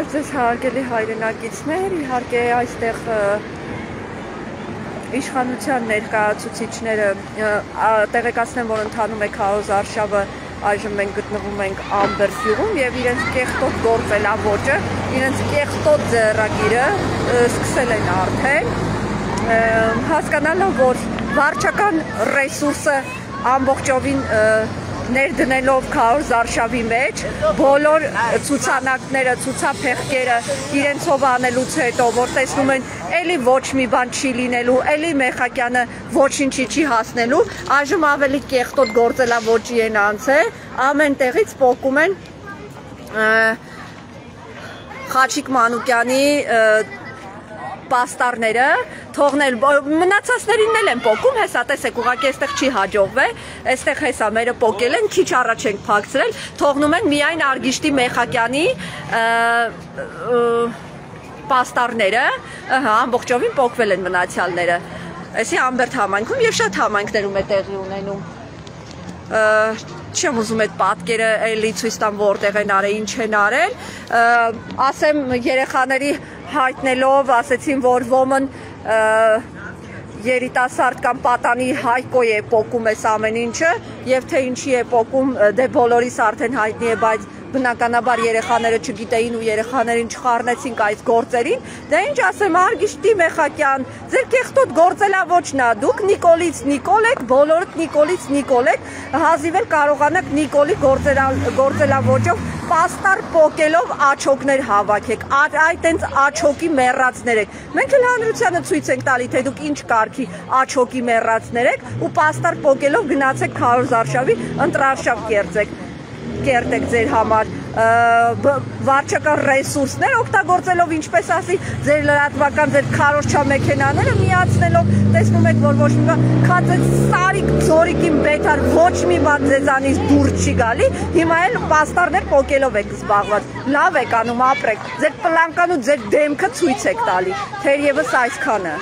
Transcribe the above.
Բարև ձեզ հարգելի հայրենակիցներ, իհարկե այստեղ իշխանության ներկայացուցիչները տեղեկացնեն, որ ընթանում է քարոզ արշավը, այժմ մենք գտնվում ենք Ամբեր գյուղում եւ իրենց կեղտոտ գործելավոճը, իրենց կեղտոտ ձեռագիրը սկսել են արդեն, հասկանալով, որ վարչական ռեսուրսը ամբողջովին ներդնելով քարոզ արշավի մեջ, բոլոր ցուցանակները, ցուցափեղկերը իրենցով անելուց հետո, որ տեսնում են էլի ոչ մի բան չի լինելու, էլի Մեխակյանը ոչինչի չի հասնելու, այժմ ավելի կեղտոտ գործելավոճի են անցել, ամեն տեղից պոկում են Խաչիկ Մանուկյանի պաստառները թողնել, մնացածներին էլ են պոկում, հեսա տեսեք, ուղղակի այստեղ չի հաջողվել, այստեղ հեսա մերը պոկել են, քիչ առաջ ենք փակցրել, թողնում են միայն Արգիշտի Մեխակյանի պաստառները, ամբողջովին պոկվել են մնացյալները, այսի Ամբերդ համայնքում եւ շատ համայնքներում է տեղի ունենում, չեմ ուզում այդ պատկերը էլի ցույց տամ որտեղ են արել, ինչ են արել, ասեմ երեխաների հայտնելով, ասեցին, որ ոմն երիտասարդ կամ պատանի Հայկոյ է պոկում այս ամեն ինչը եւ թե ինչի է պոկում, դե բոլորիս արդեն հայտնի է, բայց բնականաբար երեխաները չգիտեին ու երեխաներին չխառնեցինք այս գործերին, դե ինչ ասեմ, Արգիշտի Մեխակյան, ձեր կեղտոտ գործելավոճն ա, դուք Նիկոլից Նիկոլ եք, բոլորդ Նիկոլից Նիկոլ եք, հազիվ էլ կարողանաք Նիկոլի գործելավոճով պաստառ պոկելով աչոկներ հավաքեք, այտենց աչոկի մեռածներ եք, մենք էլ հանրությանը ցույց ենք տալի, թե դուք ինչ կարգի աչոկի մեռածներ եք ու պաստառ պոկելով գնացեք քարոզ արշավի ընտրարշավ կերտեք ձեր համար, վարչական ռեսուրսներ օգտագործելով, ինչպես ասի, ձեր լրատվական, ձեր քարոզչա մեքենաները միացնելով, տեսնում եք, որ ոչ մի բան, քացեց սարիկ, ձորիկին բետար, ոչ մի բան ձեզանից դուր չի գալի, հիմա էլ պաստառներ պոկելով եք զբաղված, լավ եք անում, ապրեք, ձեր պլանկան ու ձեր դեմքը ցույց եք տալի, թերևս այսքանը։